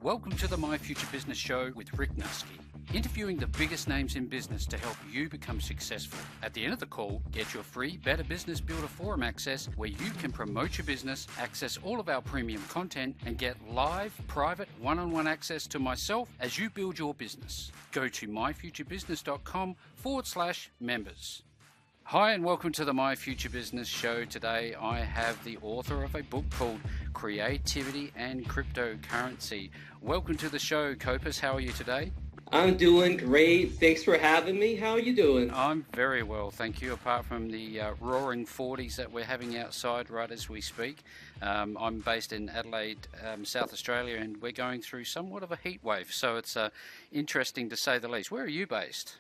Welcome to the My Future Business Show with Rick Nusky, interviewing the biggest names in business to help you become successful. At the end of the call, get your free Better Business Builder Forum access where you can promote your business, access all of our premium content, and get live, private, one-on-one access to myself as you build your business. Go to myfuturebusiness.com/members. Hi and welcome to the My Future Business Show. Today I have the author of a book called Creativity and Cryptocurrency. Welcome to the show, Copus. How are you today? I'm doing great. Thanks for having me. How are you doing? I'm very well, thank you, apart from the roaring 40s that we're having outside right as we speak. I'm based in Adelaide, South Australia, and we're going through somewhat of a heat wave, so it's interesting to say the least. Where are you based?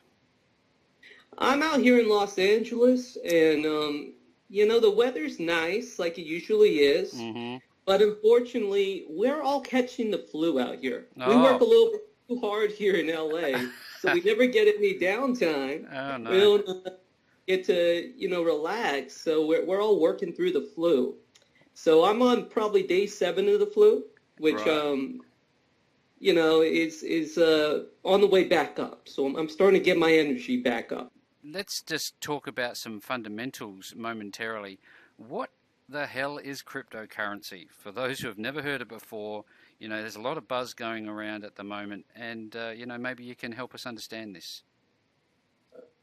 I'm out here in Los Angeles, and, the weather's nice, like it usually is. Mm-hmm. But unfortunately, we're all catching the flu out here. Oh. We work a little bit too hard here in LA, so we never get any downtime. Oh, no. We don't get to, relax, so we're all working through the flu. So I'm on probably day 7 of the flu, which, right. Is on the way back up. So I'm starting to get my energy back up. Let's just talk about some fundamentals momentarily. What the hell is cryptocurrency? For those who have never heard it before, there's a lot of buzz going around at the moment, and, maybe you can help us understand this.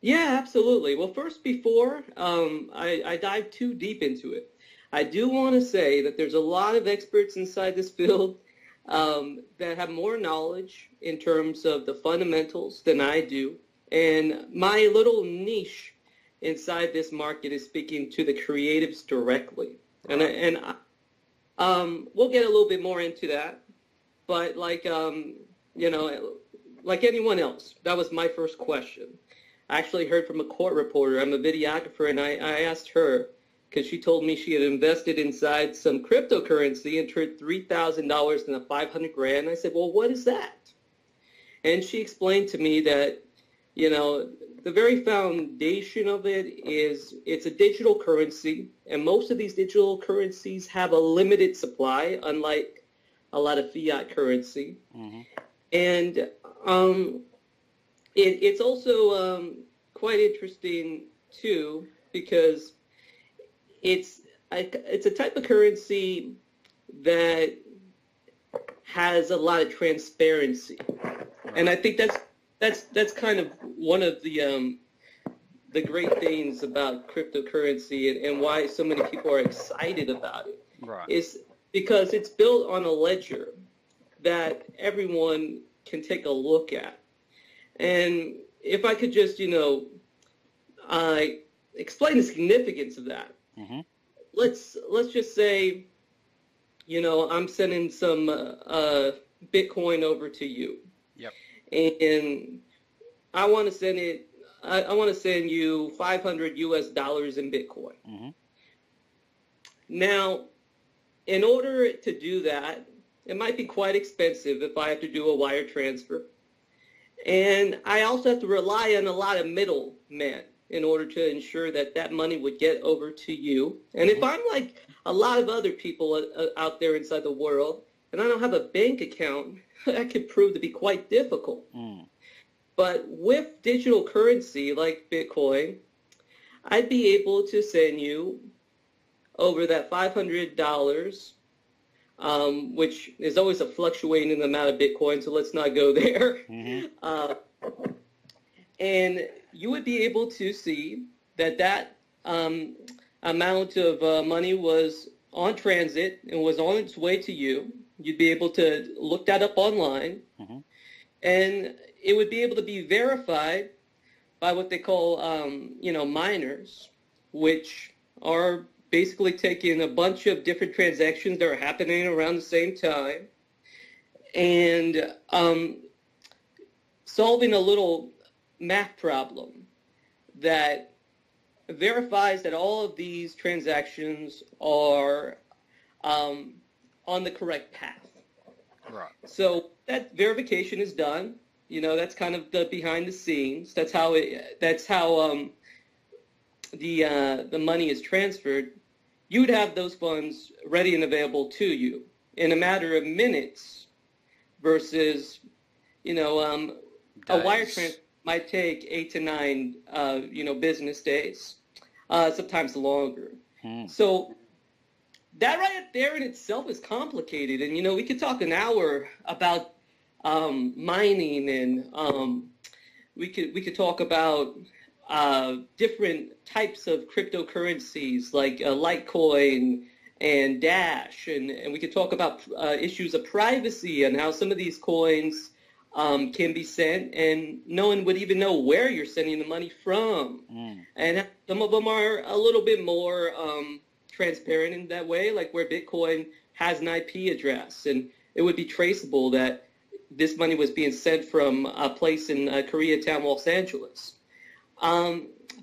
Yeah, absolutely. Well, first, before I dive too deep into it, I do want to say that there's a lot of experts inside this field that have more knowledge in terms of the fundamentals than I do. And my little niche inside this market is speaking to the creatives directly. Right. And we'll get a little bit more into that. But like anyone else, that was my first question. I actually heard from a court reporter. I'm a videographer, and I asked her, because she told me she had invested inside some cryptocurrency and turned $3,000 into $500,000. I said, well, what is that? And she explained to me that the very foundation of it is it's a digital currency, and most of these digital currencies have a limited supply, unlike a lot of fiat currency. Mm-hmm. And it's also quite interesting, too, because it's a type of currency that has a lot of transparency. And I think that's kind of one of the great things about cryptocurrency and why so many people are excited about it. Right. Is because it's built on a ledger that everyone can take a look at. And if I could just, explain the significance of that. Mm-hmm. Let's just say, I'm sending some Bitcoin over to you. Yep. And I want to send it. I want to send you $500 in Bitcoin. Mm-hmm. Now, in order to do that, it might be quite expensive if I have to do a wire transfer, and I also have to rely on a lot of middlemen in order to ensure that money would get over to you. And if I'm like a lot of other people out there inside the world, and I don't have a bank account, that could prove to be quite difficult. Mm. But with digital currency like Bitcoin, I'd be able to send you over that $500, which is always a fluctuating amount of Bitcoin, so let's not go there. Mm-hmm. And you would be able to see that amount of money was on transit and was on its way to you. You'd be able to look that up online, mm-hmm. and it would be able to be verified by what they call, miners, which are basically taking a bunch of different transactions that are happening around the same time and solving a little math problem that verifies that all of these transactions are on the correct path. Right. So that verification is done. That's kind of the behind the scenes. That's how the money is transferred. You would have those funds ready and available to you. In a matter of minutes, versus, a wire Days. transfer might take 8 to 9, business days, sometimes longer. So that right there in itself is complicated. And, we could talk an hour about mining, and we could talk about different types of cryptocurrencies like Litecoin and Dash, and we could talk about issues of privacy and how some of these coins can be sent and no one would even know where you're sending the money from. And some of them are a little bit more transparent in that way, like where Bitcoin has an IP address and it would be traceable that this money was being sent from a place in Koreatown, Los Angeles.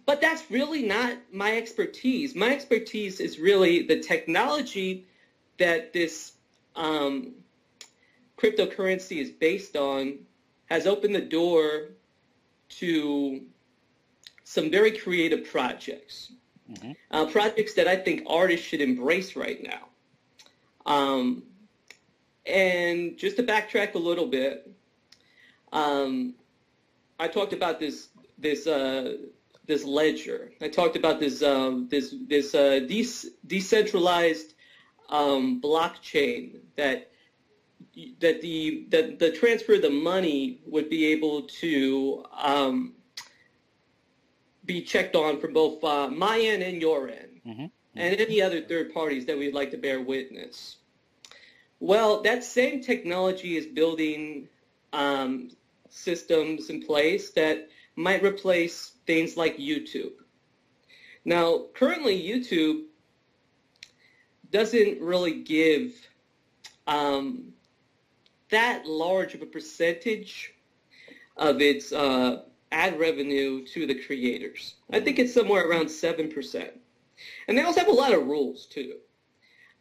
But that's really not my expertise. My expertise is really the technology that this cryptocurrency is based on has opened the door to some very creative projects. Projects that I think artists should embrace right now. And just to backtrack a little bit, I talked about this ledger. I talked about this decentralized blockchain that the transfer of the money would be able to be checked on from both my end and your end, and any other third parties that we'd like to bear witness. Well, that same technology is building systems in place that might replace things like YouTube. Now, currently YouTube doesn't really give that large of a percentage of its ad revenue to the creators. I think it's somewhere around 7%. And they also have a lot of rules too.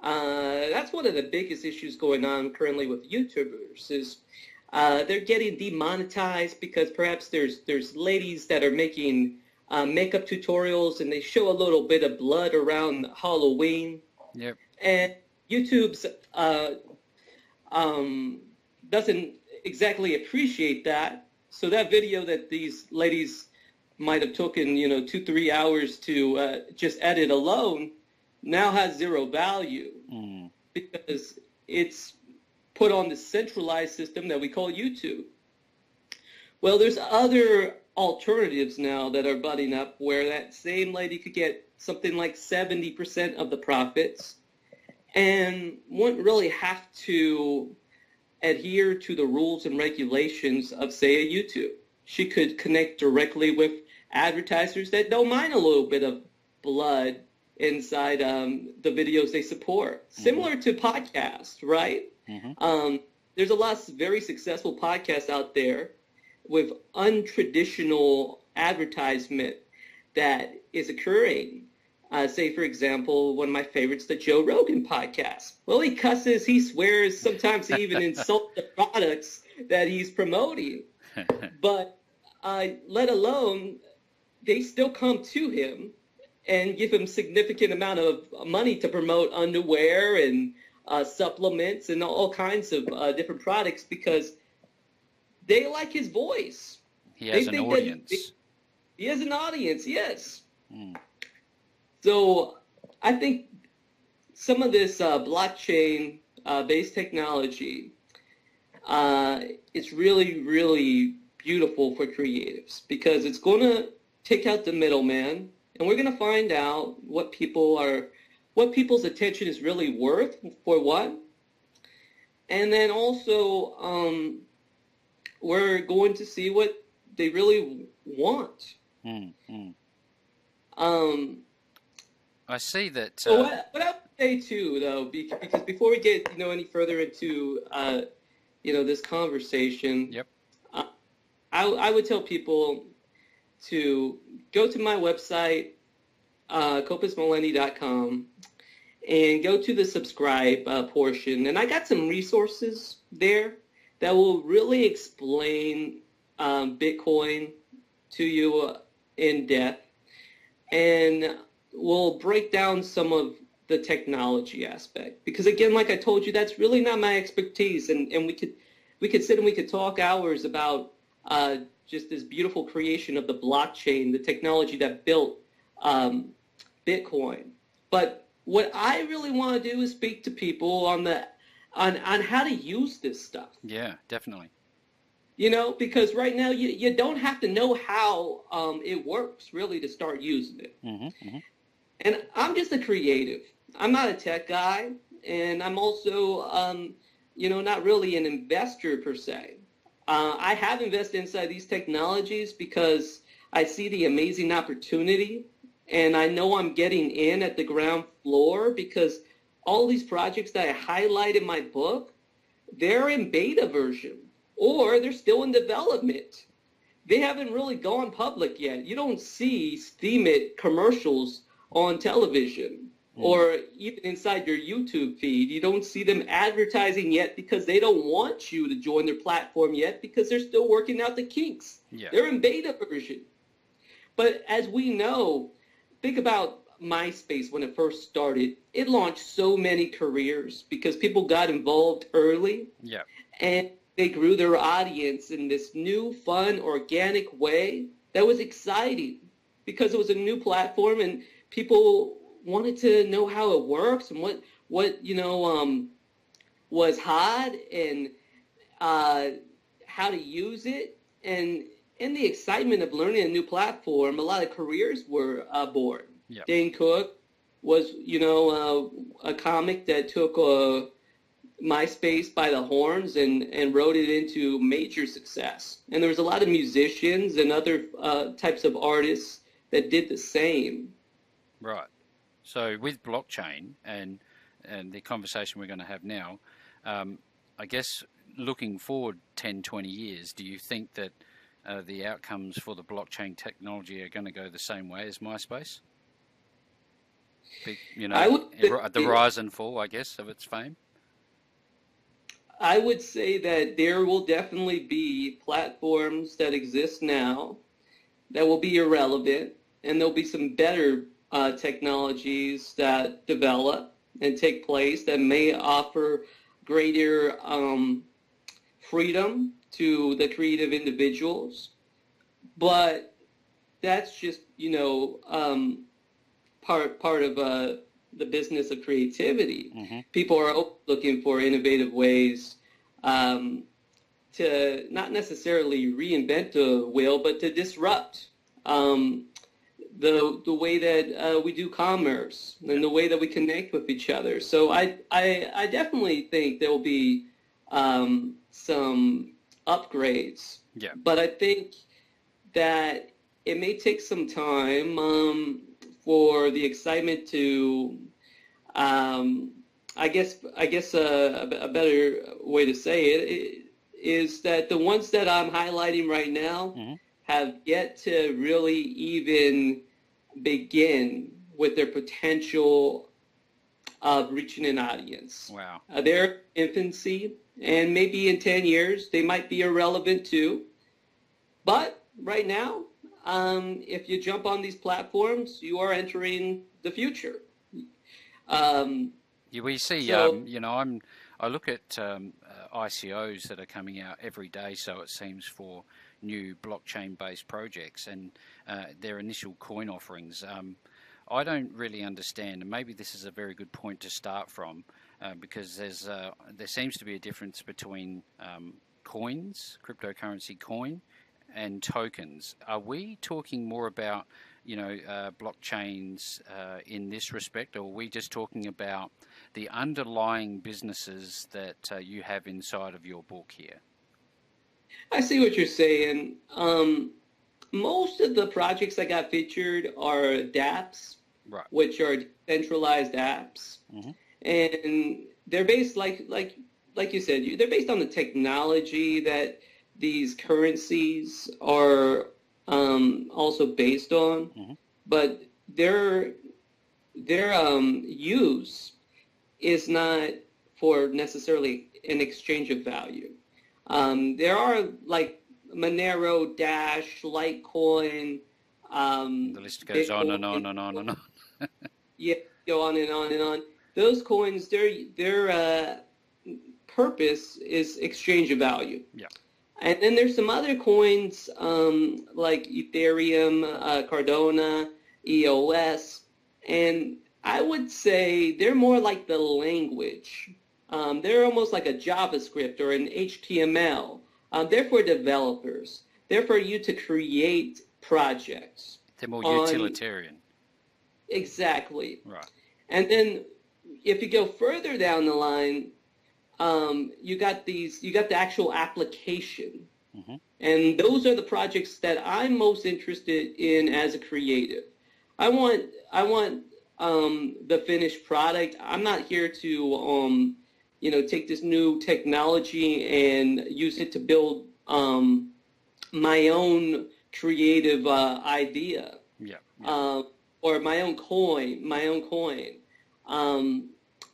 That's one of the biggest issues going on currently with YouTubers is they're getting demonetized because perhaps there's ladies that are making makeup tutorials and they show a little bit of blood around Halloween. Yep. And YouTube's doesn't exactly appreciate that. So that video that these ladies might have taken 2-3 hours to just edit alone now has zero value because it's put on the centralized system that we call YouTube. Well, there's other alternatives now that are budding up where that same lady could get something like 70% of the profits and wouldn't really have to adhere to the rules and regulations of, say, a YouTube. She could connect directly with advertisers that don't mind a little bit of blood inside the videos they support. Similar to podcasts, right? There's a lot of very successful podcasts out there with untraditional advertisement that is occurring. Say, for example, one of my favorites, the Joe Rogan podcast. Well, he cusses, he swears, sometimes he even insults the products that he's promoting. But let alone, they still come to him and give him significant amount of money to promote underwear and supplements and all kinds of different products because they like his voice. He has an audience. He has an audience, yes. So I think some of this blockchain-based technology is really, really beautiful for creatives because it's going to take out the middleman, and we're going to find out what people's attention is really worth for what. And then also we're going to see what they really want. I see that. So what I would say too, though, because before we get any further into this conversation, yep. I would tell people to go to my website, copusmoleni.com, and go to the subscribe portion. And I got some resources there that will really explain Bitcoin to you in depth, and we'll break down some of the technology aspect. Because again, like I told you, that's really not my expertise, and we could we could sit and we could talk hours about just this beautiful creation of the blockchain, the technology that built Bitcoin. But what I really want to do is speak to people on how to use this stuff. Yeah, definitely. Because right now you don't have to know how it works really to start using it. And I'm just a creative. I'm not a tech guy, and I'm also, not really an investor per se. I have invested inside these technologies because I see the amazing opportunity, and I know I'm getting in at the ground floor because all these projects that I highlight in my book, they're in beta version or they're still in development. They haven't really gone public yet. You don't see Steemit commercials on television or even inside your YouTube feed. You don't see them advertising yet because they don't want you to join their platform yet because they're still working out the kinks. Yeah. They're in beta version. But as we know, think about MySpace when it first started. It launched so many careers because people got involved early. Yeah. And they grew their audience in this new, fun, organic way that was exciting because it was a new platform and people wanted to know how it works and what was hot and how to use it. And in the excitement of learning a new platform, a lot of careers were born. Yep. Dane Cook was, a comic that took MySpace by the horns and rode it into major success. And there was a lot of musicians and other types of artists that did the same. Right. So with blockchain and the conversation we're going to have now, I guess looking forward 10, 20 years, do you think that the outcomes for the blockchain technology are going to go the same way as MySpace? The rise and fall, I guess, of its fame? I would say that there will definitely be platforms that exist now that will be irrelevant, and there'll be some better technologies that develop and take place that may offer greater freedom to the creative individuals. But that's just, part of the business of creativity. Mm-hmm. People are looking for innovative ways to not necessarily reinvent the wheel, but to disrupt the way that we do commerce and the way that we connect with each other. So I definitely think there will be some upgrades. Yeah. But I think that it may take some time for the excitement to, I guess a better way to say it is that the ones that I'm highlighting right now mm-hmm. have yet to really even begin with their potential of reaching an audience. Wow. They're infancy, and maybe in 10 years they might be irrelevant too. But right now, if you jump on these platforms, you are entering the future. We see, I look at ICOs that are coming out every day, so it seems, for new blockchain-based projects and their initial coin offerings. I don't really understand, and maybe this is a very good point to start from, because there seems to be a difference between coins, cryptocurrency coin, and tokens. Are we talking more about, blockchains in this respect, or are we just talking about the underlying businesses that you have inside of your book here? I see what you're saying. Most of the projects that got featured are dApps, right, which are decentralized apps, mm-hmm. and they're based like you said, they're based on the technology that these currencies are also based on, mm-hmm. but their use is not for necessarily an exchange of value. There are like Monero, Dash, Litecoin. The list goes Bitcoin, on and on and on and on. Yeah, go on and on and on. Those coins, they're purpose is exchange of value. Yeah. And then there's some other coins like Ethereum, Cardano, EOS, and I would say they're more like the language. They're almost like a JavaScript or an HTML. They're for developers. They're for you to create projects. They're more utilitarian. Exactly. Right. And then if you go further down the line, you got the actual application. Mm-hmm. And those are the projects that I'm most interested in as a creative. I want the finished product. I'm not here to take this new technology and use it to build my own creative idea. Yeah. Or my own coin.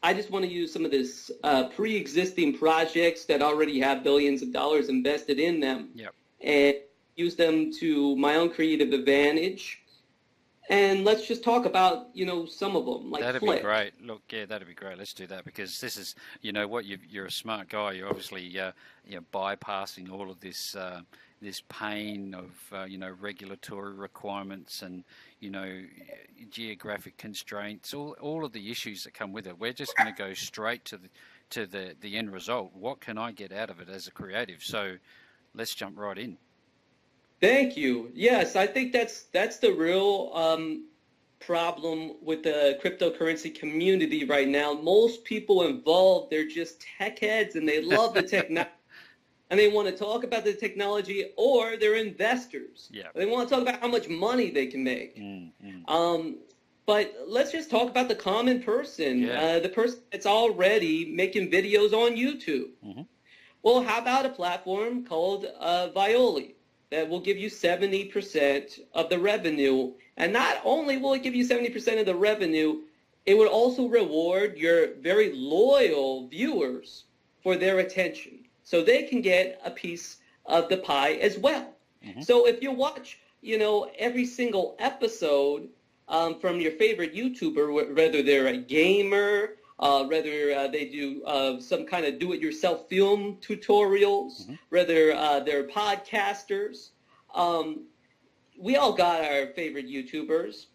I just want to use some of this pre-existing projects that already have billions of dollars invested in them, yep, and use them to my own creative advantage. And let's just talk about, some of them, like that'd Flip. be great. Look, yeah, that'd be great. Let's do that, because this is, you're a smart guy. You're obviously, bypassing all of this this pain of, regulatory requirements and, geographic constraints, all of the issues that come with it. We're just going to go straight to the end result. What can I get out of it as a creative? So let's jump right in. Thank you. Yes, I think that's the real problem with the cryptocurrency community right now. Most people involved, they're just tech heads and they love the technology. And they want to talk about the technology, or they're investors. Yeah. They want to talk about how much money they can make. But let's just talk about the common person, the person that's already making videos on YouTube. Mm-hmm. Well, how about a platform called Violi that will give you 70% of the revenue? And not only will it give you 70% of the revenue, it would also reward your very loyal viewers for their attention, so they can get a piece of the pie as well. Mm-hmm. So if you watch, every single episode from your favorite YouTuber, whether they're a gamer, whether they do some kind of do-it-yourself film tutorials, mm-hmm, whether they're podcasters, we all got our favorite YouTubers,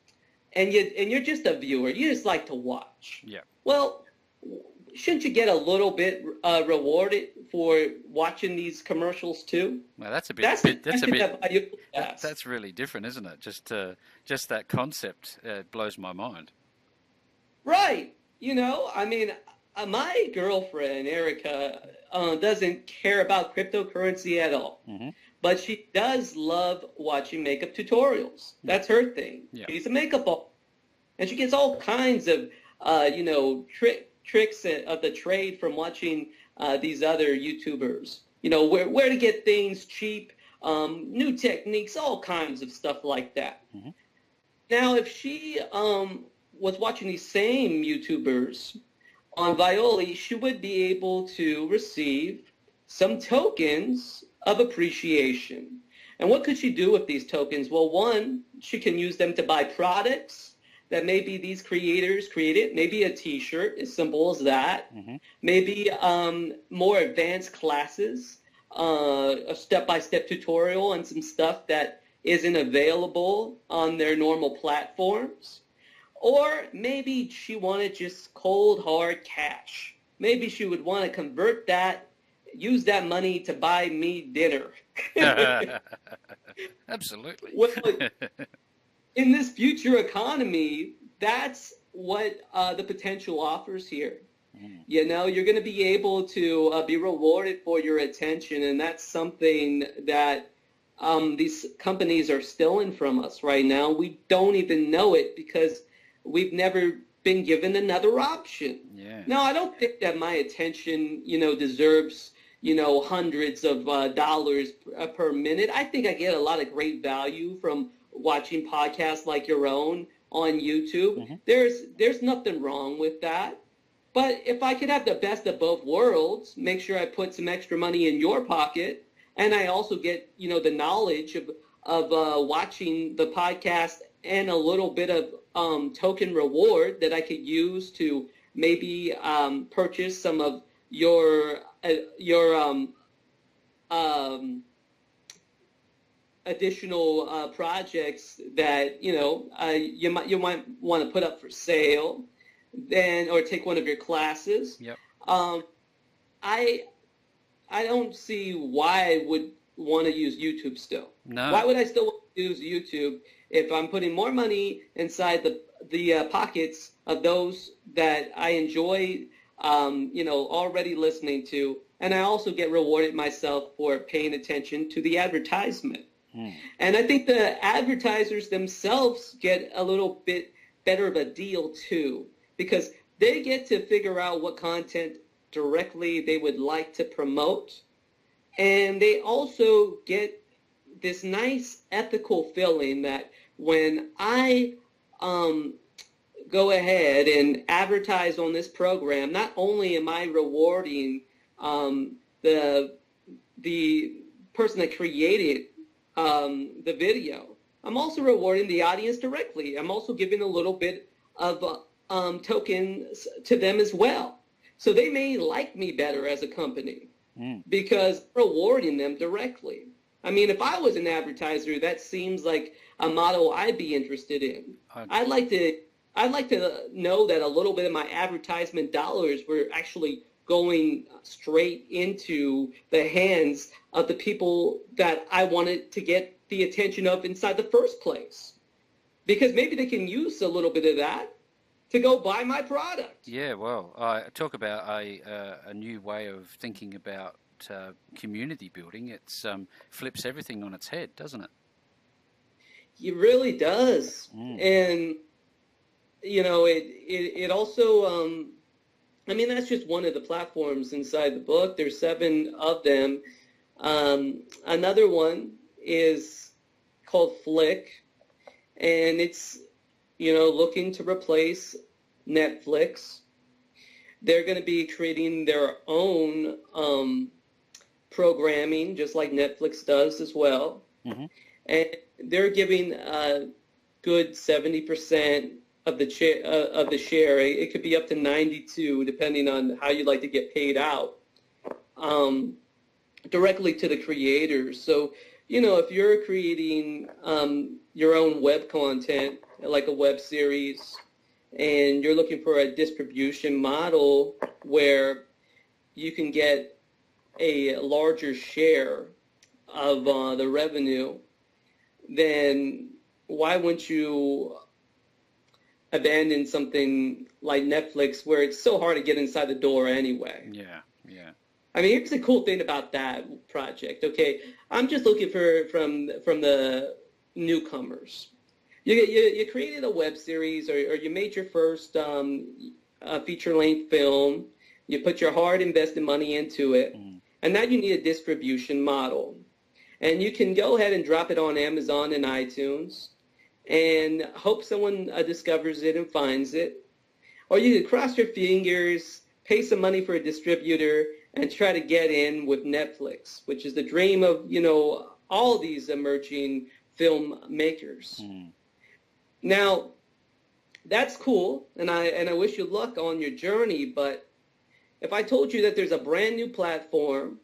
and you're just a viewer. You just like to watch. Yeah. Well, shouldn't you get a little bit rewarded for watching these commercials too? Well, that's really different, isn't it? Just that concept blows my mind. Right. My girlfriend Erica doesn't care about cryptocurrency at all, mm-hmm, but she does love watching makeup tutorials. That's her thing. Yeah. She's a makeup artist, and she gets all kinds of tricks of the trade from watching these other YouTubers. Where to get things cheap, new techniques, all kinds of stuff like that. Mm-hmm. Now, if she was watching these same YouTubers on Violi, she would be able to receive some tokens of appreciation. And what could she do with these tokens? Well, one, she can use them to buy products that maybe these creators created, maybe a t-shirt, as simple as that, mm-hmm, maybe more advanced classes, a step-by-step tutorial and some stuff that isn't available on their normal platforms. Or maybe she wanted just cold, hard cash. Maybe she would want to convert that, use that money to buy me dinner. Absolutely. Well, in this future economy, that's what the potential offers here. Mm. You're going to be able to be rewarded for your attention, and that's something that these companies are stealing from us right now. We don't even know it because we've never been given another option. Yeah. Now, I don't think that my attention, deserves, hundreds of dollars per minute. I think I get a lot of great value from watching podcasts like your own on YouTube. Mm-hmm. There's nothing wrong with that. But if I could have the best of both worlds, make sure I put some extra money in your pocket, and I also get, the knowledge of watching the podcast and a little bit of token reward that I could use to maybe purchase some of your um, additional projects that you might want to put up for sale, then or take one of your classes. Yep. I don't see why I would want to use YouTube still. No. Why would I still want to use YouTube if I'm putting more money inside the pockets of those that I enjoy, already listening to, and I also get rewarded myself for paying attention to the advertisement. And I think the advertisers themselves get a little bit better of a deal too, because they get to figure out what content directly they would like to promote. And they also get this nice ethical feeling that when I go ahead and advertise on this program, not only am I rewarding the person that created the video, I'm also rewarding the audience directly. I'm also giving a little bit of tokens to them as well. So they may like me better as a company because I'm rewarding them directly. I mean, if I was an advertiser, that seems like a model I'd be interested in. I'd like to know that a little bit of my advertisement dollars were actually going straight into the hands of the people that I wanted to get the attention of inside the first place. Because maybe they can use a little bit of that to go buy my product. Yeah, well, talk about a new way of thinking about community building. It flips everything on its head, doesn't it? It really does. And, it also, that's just one of the platforms inside the book. There's 7 of them. Another one is called Flick, and it's, looking to replace Netflix. They're going to be creating their own programming, just like Netflix does as well. And they're giving a good 70% of the share. It could be up to 92, depending on how you like to get paid out, directly to the creators. So, if you're creating your own web content, like a web series, and you're looking for a distribution model where you can get a larger share of the revenue, then why wouldn't you abandon something like Netflix, where it's so hard to get inside the door anyway? Yeah. I mean, here's the cool thing about that project. Okay, I'm just looking from the newcomers. You created a web series, or you made your first feature-length film. You put your hard invested money into it, and now you need a distribution model. And you can go ahead and drop it on Amazon and iTunes and hope someone discovers it and finds it. Or you could cross your fingers, pay some money for a distributor, and try to get in with Netflix, which is the dream of, all these emerging filmmakers. Now, that's cool, and I wish you luck on your journey, but if I told you that there's a brand new platform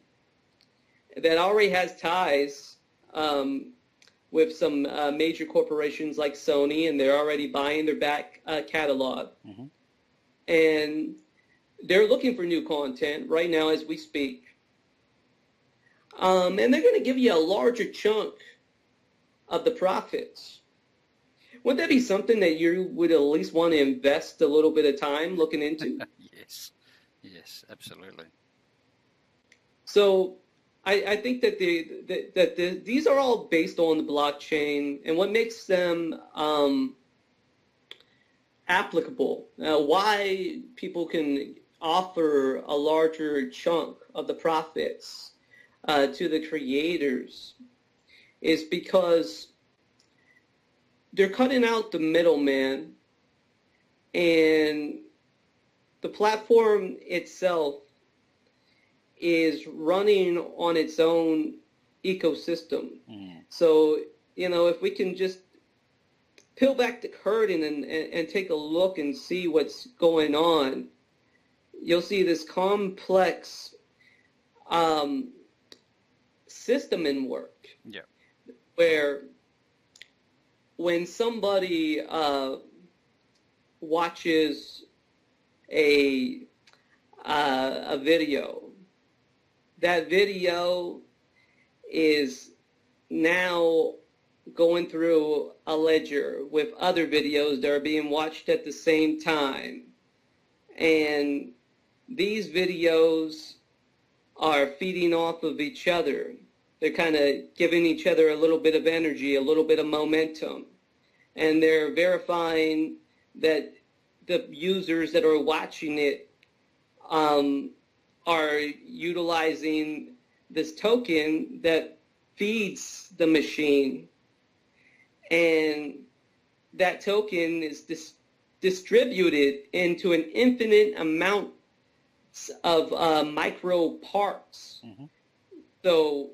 that already has ties with some major corporations like Sony, and they're already buying their back catalog, and they're looking for new content right now as we speak, and they're going to give you a larger chunk of the profits. Wouldn't that be something that you would at least want to invest a little bit of time looking into? Yes, absolutely. So I think that these are all based on the blockchain, and what makes them applicable, why people can offer a larger chunk of the profits to the creators, is because they're cutting out the middleman, and the platform itself is running on its own ecosystem. So, if we can just peel back the curtain and take a look and see what's going on, you'll see this complex system in work. Yeah. Where when somebody watches a video, that video is now going through a ledger with other videos that are being watched at the same time. And these videos are feeding off of each other. They're kind of giving each other a little bit of energy, a little bit of momentum. And they're verifying that the users that are watching it are utilizing this token that feeds the machine. And that token is distributed into an infinite amount of micro parts. Mm-hmm. So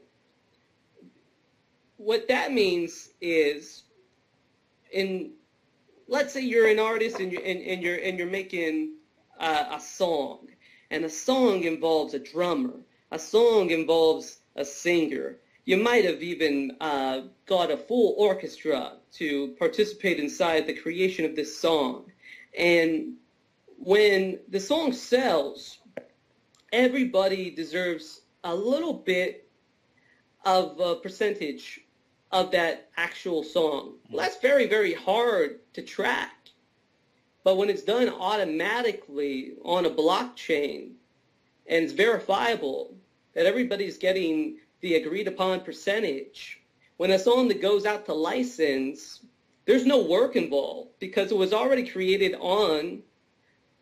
what that means is, let's say you're an artist and you're making a song, and a song involves a drummer, a song involves a singer. You might have even got a full orchestra to participate inside the creation of this song. And when the song sells, everybody deserves a little bit of a percentage of that actual song. Well, that's very, very hard to track. But when it's done automatically on a blockchain and it's verifiable that everybody's getting the agreed upon percentage, when a song that goes out to license, there's no work involved because it was already created on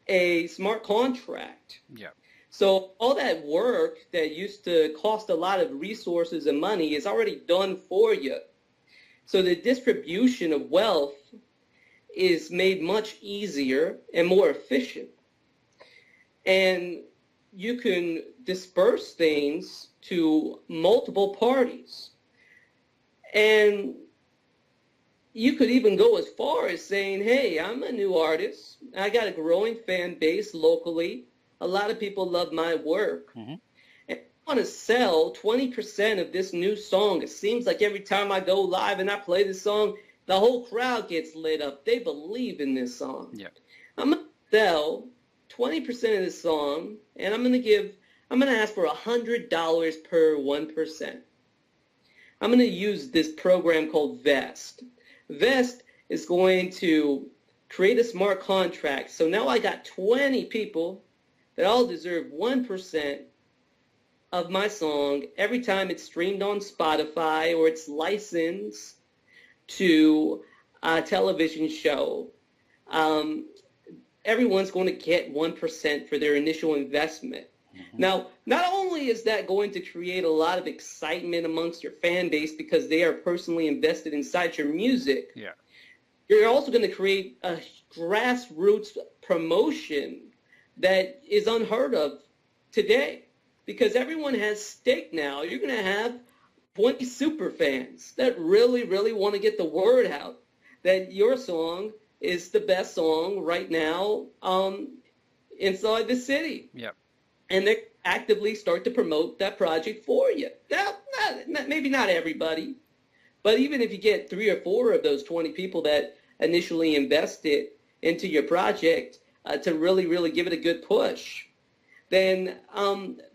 a smart contract. Yeah. So all that work that used to cost a lot of resources and money is already done for you. So the distribution of wealth is made much easier and more efficient. And you can disperse things to multiple parties. And you could even go as far as saying, hey, I'm a new artist. I got a growing fan base locally. A lot of people love my work. Mm-hmm. And I want to sell 20% of this new song. It seems like every time I go live and I play this song, the whole crowd gets lit up. They believe in this song. Yeah. I'm going to sell 20% of this song, and I'm going to ask for $100 per 1%. I'm going to use this program called Vest. Vest is going to create a smart contract. So now I got 20 people that all deserve 1% of my song every time it's streamed on Spotify or it's licensed to a television show. Everyone's going to get 1% for their initial investment. Mm-hmm. Now, not only is that going to create a lot of excitement amongst your fan base because they are personally invested inside your music, yeah, you're also going to create a grassroots promotion that is unheard of today because everyone has stake now. You're going to have 20 super fans that really, really want to get the word out that your song is the best song right now inside the city. Yep. And they actively start to promote that project for you. Now, maybe not everybody, but even if you get 3 or 4 of those 20 people that initially invested into your project to really, really give it a good push, then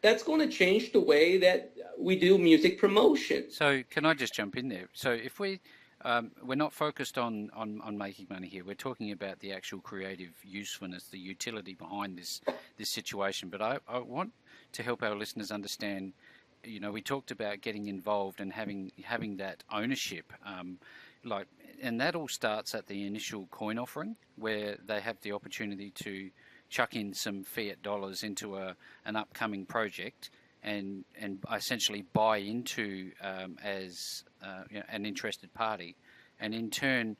that's going to change the way that we do music promotion. So can I just jump in there? So if we're not focused on making money here. We're talking about the actual creative usefulness, the utility behind this situation. But I want to help our listeners understand, you know, we talked about getting involved and having that ownership, and that all starts at the initial coin offering where they have the opportunity to chuck in some fiat dollars into an upcoming project and essentially buy into as an interested party, and in turn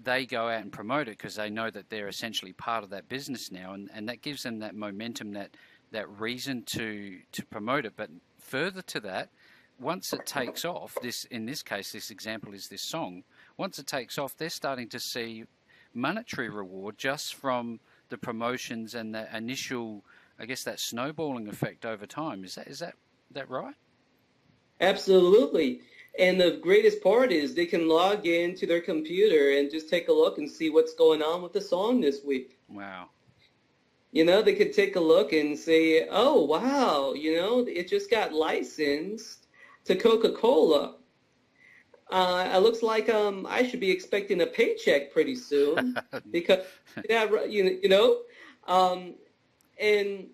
they go out and promote it because they know that they're essentially part of that business now, and that gives them that momentum, that reason to promote it. But further to that, once it takes off, in this case, this example is this song. Once it takes off, they're starting to see monetary reward just from the promotions and the initial, I guess, that snowballing effect over time. Is that right? Absolutely. And the greatest part is they can log into their computer and just take a look and see what's going on with the song this week. Wow. You know, they could take a look and say, oh, wow, you know, it just got licensed to Coca-Cola. It looks like I should be expecting a paycheck pretty soon because, and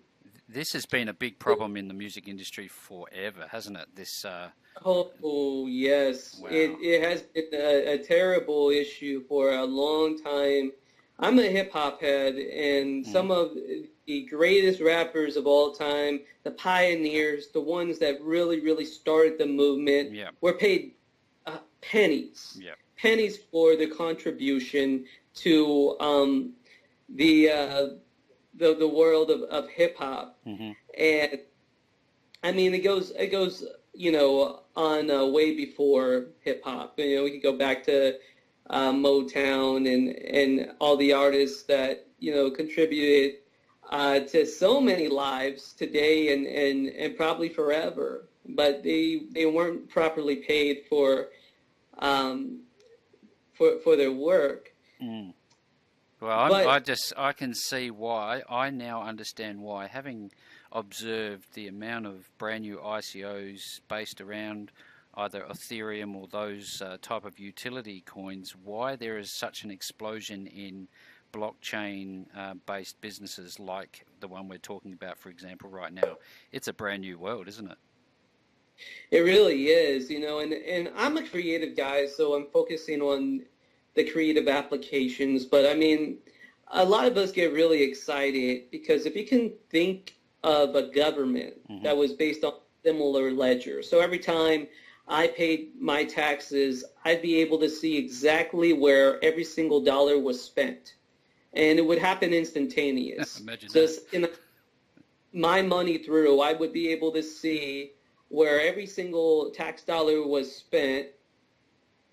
this has been a big problem in the music industry forever, hasn't it? This. Oh yes, Wow. it has been a terrible issue for a long time. I'm a hip hop head, and some of the greatest rappers of all time, the pioneers, the ones that really, really started the movement, were paid pennies, pennies for the contribution to the world of hip hop. And I mean, it goes on way before hip hop. You know, we could go back to Motown and all the artists that contributed to so many lives today and probably forever. But they weren't properly paid for their work. Well, I can see why. I now understand why, having observed the amount of brand new ICOs based around either Ethereum or those type of utility coins, why there is such an explosion in blockchain-based businesses like the one we're talking about, for example, right now. It's a brand new world, isn't it? It really is, and I'm a creative guy, so I'm focusing on the creative applications. But I mean, a lot of us get really excited because if you can think of a government that was based on similar ledger. So every time I paid my taxes, I'd be able to see exactly where every single dollar was spent. And it would happen instantaneous. Imagine so that. My money through, I would be able to see where every single tax dollar was spent.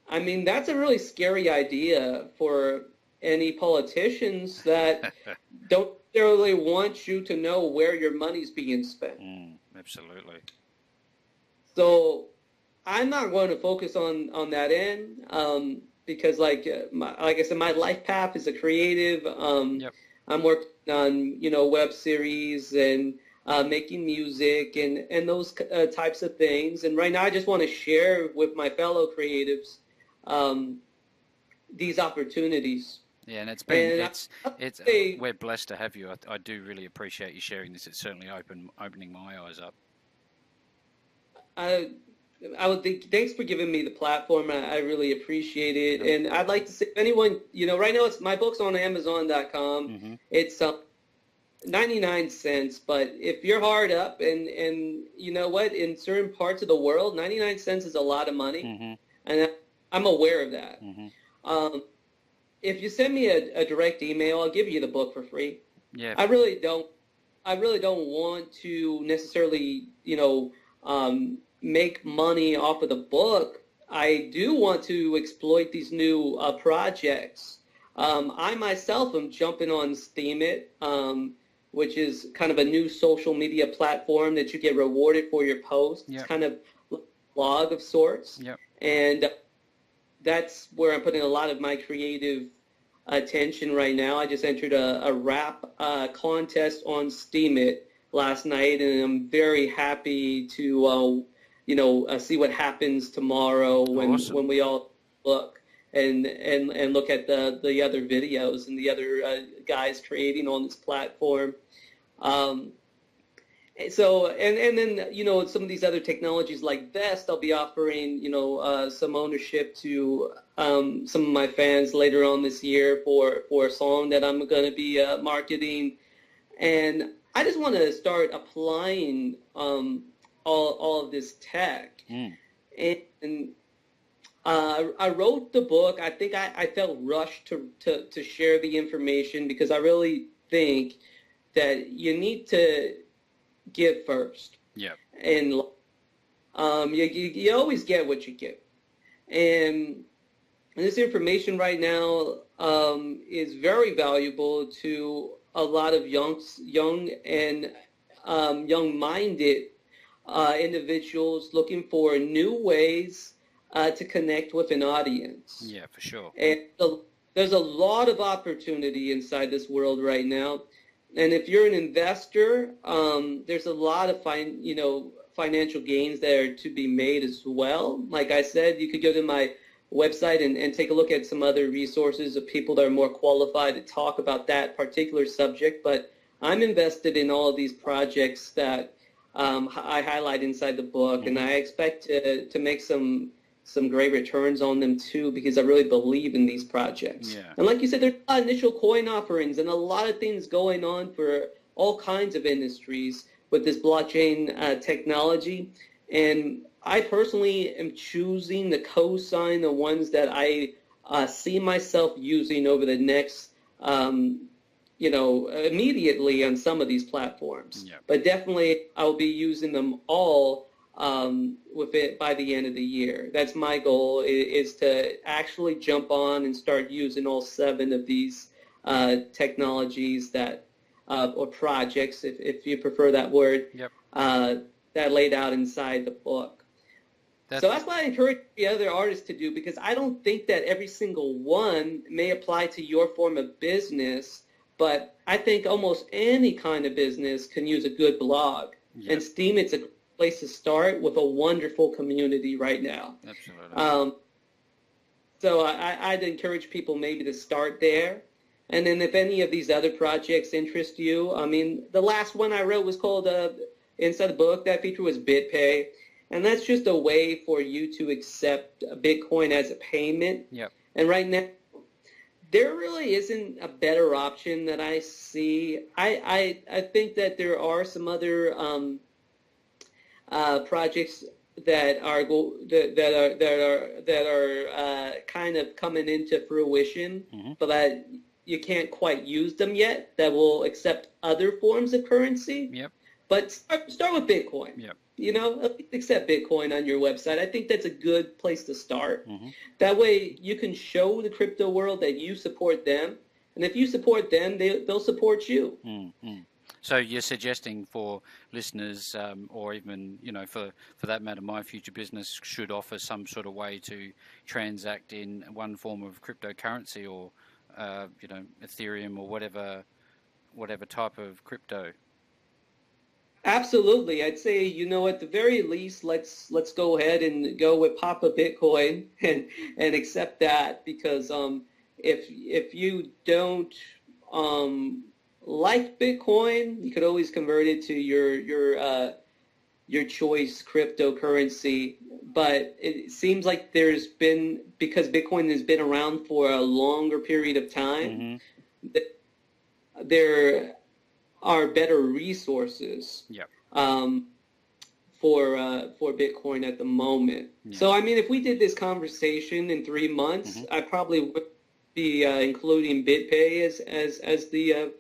I mean, that's a really scary idea for any politicians that don't necessarily want you to know where your money's being spent. Absolutely. So I'm not going to focus on that end because, like I said, my life path is a creative. I'm working on web series and making music and those types of things. And right now, I just want to share with my fellow creatives these opportunities. Yeah, and we're blessed to have you. I do really appreciate you sharing this. It's certainly opening my eyes up. I would think, thanks for giving me the platform. I really appreciate it. And I'd like to say, if anyone, right now my book's on Amazon.com. It's 99 cents, but if you're hard up and you know what, in certain parts of the world, 99 cents is a lot of money. And I'm aware of that. If you send me a direct email, I'll give you the book for free. Yeah. I really don't want to necessarily, make money off of the book. I do want to exploit these new projects. I myself am jumping on Steemit, which is kind of a new social media platform that you get rewarded for your posts. It's kind of a blog of sorts. And that's where I'm putting a lot of my creative attention right now. I just entered a rap contest on Steemit last night, and I'm very happy to see what happens tomorrow when we all look and look at the other videos and the other guys creating on this platform. So and then some of these other technologies like Vest, I'll be offering some ownership to some of my fans later on this year for a song that I'm going to be marketing, and I just want to start applying all of this tech. And I wrote the book. I think I felt rushed to share the information because I really think that you need to give first. And you always get what you give. And this information right now is very valuable to a lot of young-minded individuals looking for new ways to connect with an audience. Yeah, for sure. And there's a lot of opportunity inside this world right now. And if you're an investor, there's a lot of financial gains there to be made as well. Like I said, you could go to my website and take a look at some other resources of people that are more qualified to talk about that particular subject. But I'm invested in all of these projects that I highlight inside the book, and I expect to make some great returns on them too, because I really believe in these projects. Yeah. And like you said, there's a lot of initial coin offerings and a lot of things going on for all kinds of industries with this blockchain technology. And I personally am choosing to co-sign the ones that I see myself using over the next, immediately on some of these platforms. Yeah. But definitely I'll be using them all with it by the end of the year. That's my goal, is to actually jump on and start using all 7 of these technologies that, or projects, if you prefer that word, Yep. that laid out inside the book. So that's what I encourage the other artists to do, because I don't think that every single one may apply to your form of business, but I think almost any kind of business can use a good blog. Yep. And Steam, it's a place to start with a wonderful community right now. Absolutely. So I'd encourage people maybe to start there. And then if any of these other projects interest you, I mean, the last one I wrote was called, inside the book, that feature was BitPay. And that's just a way for you to accept Bitcoin as a payment. Yep. And right now, there really isn't a better option that I see. I think that there are some other projects that are kind of coming into fruition, but that you can't quite use them yet, that will accept other forms of currency. Yep. But start with Bitcoin. Yep. At least accept Bitcoin on your website. I think that's a good place to start. That way you can show the crypto world that you support them. And if you support them, they'll support you. So you're suggesting for listeners, or even, for that matter, My Future Business should offer some sort of way to transact in one form of cryptocurrency, or, Ethereum, or whatever type of crypto. Absolutely. I'd say, at the very least, let's go ahead and go with Papa Bitcoin and accept that, because if you don't like Bitcoin, you could always convert it to your choice cryptocurrency. But it seems like because Bitcoin has been around for a longer period of time, there are better resources for Bitcoin at the moment. So, I mean, if we did this conversation in 3 months, I probably would be including BitPay as the,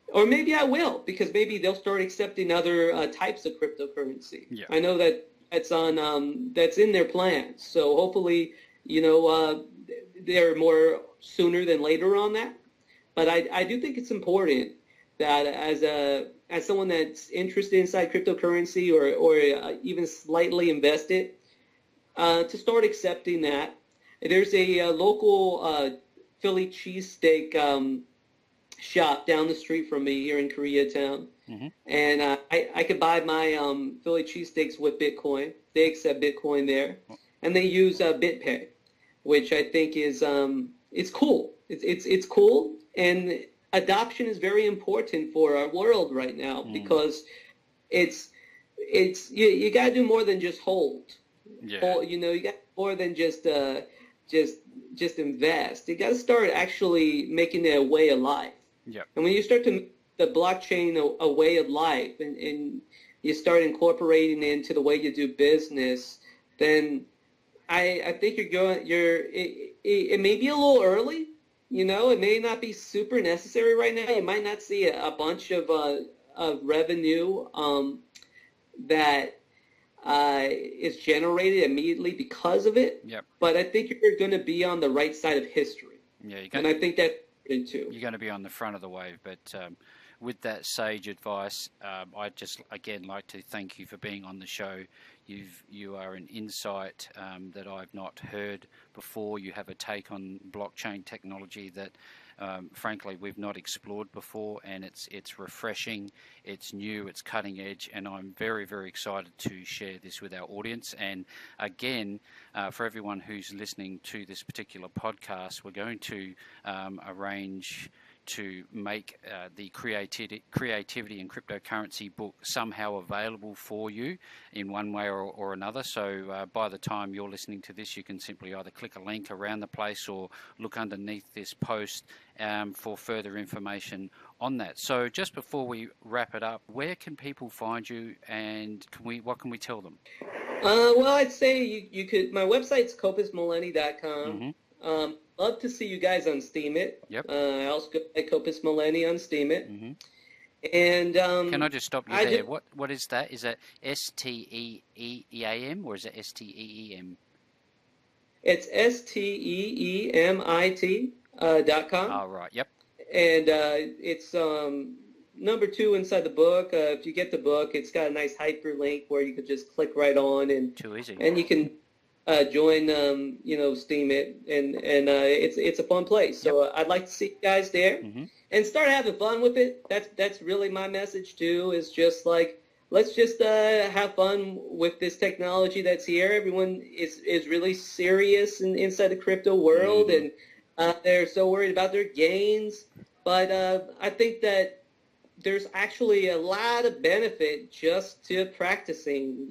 or maybe I will, because maybe they'll start accepting other types of cryptocurrency. Yeah. I know that's in their plans. So hopefully, they're more sooner than later on that. But I do think it's important that as someone that's interested inside cryptocurrency, or even slightly invested, to start accepting that. There's a local Philly cheesesteak shop down the street from me here in Koreatown, and I could buy my Philly cheesesteaks with Bitcoin. They accept Bitcoin there, and they use BitPay, which I think is it's cool. It's cool, and adoption is very important for our world right now, because it's you got to do more than just hold. Yeah. You got more than just invest. You got to start actually making it a way of life. Yeah. And when you start to make the blockchain a way of life, and you start incorporating it into the way you do business, then I think it may be a little early. It may not be super necessary right now. You might not see a bunch of revenue that is generated immediately because of it. Yep. But I think you're going to be on the right side of history. Yeah, and I think that into. You're going to be on the front of the wave, but with that sage advice, I'd just again like to thank you for being on the show. You are an insight that I've not heard before. You have a take on blockchain technology that frankly we've not explored before, and it's refreshing, it's new, it's cutting edge, and I'm very, very excited to share this with our audience. And again, for everyone who's listening to this particular podcast, we're going to arrange to make the creativity and cryptocurrency book somehow available for you in one way or another. So by the time you're listening to this, you can simply either click a link around the place or look underneath this post for further information on that. So just before we wrap it up, where can people find you, and what can we tell them? Well, I'd say you could. My website's copusmillennial.com. Mm-hmm. Love to see you guys on Steemit. Yep. I also go by Copus Millenni on Steemit. Mm-hmm. And can I just stop you there? What is that? Is that STEEAM or is it STEEM? It's STEEMIT.com. Oh, right. Yep. And it's number 2 inside the book. If you get the book, it's got a nice hyperlink where you could just click right on, and too easy. And you can join, Steemit, and it's a fun place. So I'd like to see you guys there, and start having fun with it. That's really my message too. Is just like, let's just have fun with this technology that's here. Everyone is really serious inside the crypto world, and they're so worried about their gains. But I think that there's actually a lot of benefit just to practicing,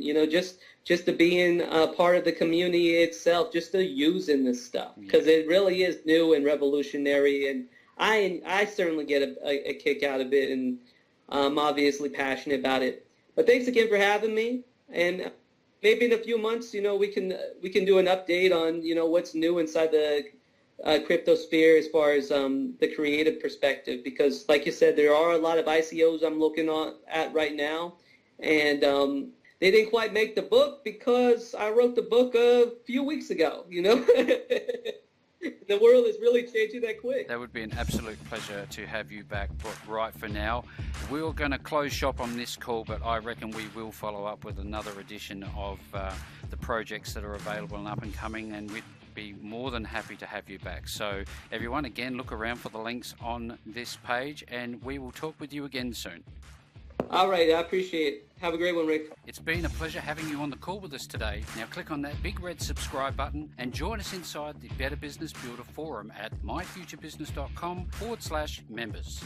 just to being a part of the community itself, just to using this stuff, because it really is new and revolutionary, and I certainly get a kick out of it, and I'm obviously passionate about it. But thanks again for having me, and maybe in a few months, we can do an update on what's new inside the crypto sphere as far as the creative perspective, because like you said, there are a lot of ICOs I'm looking at right now, and they didn't quite make the book because I wrote the book a few weeks ago. The world is really changing that quick. That would be an absolute pleasure to have you back, but right for now, we're going to close shop on this call, but I reckon we will follow up with another edition of the projects that are available and up and coming, and we'd be more than happy to have you back. So everyone, again, look around for the links on this page, and we will talk with you again soon. All right, I appreciate it. Have a great one, Rick. It's been a pleasure having you on the call with us today. Now click on that big red subscribe button and join us inside the Better Business Builder Forum at myfuturebusiness.com/members.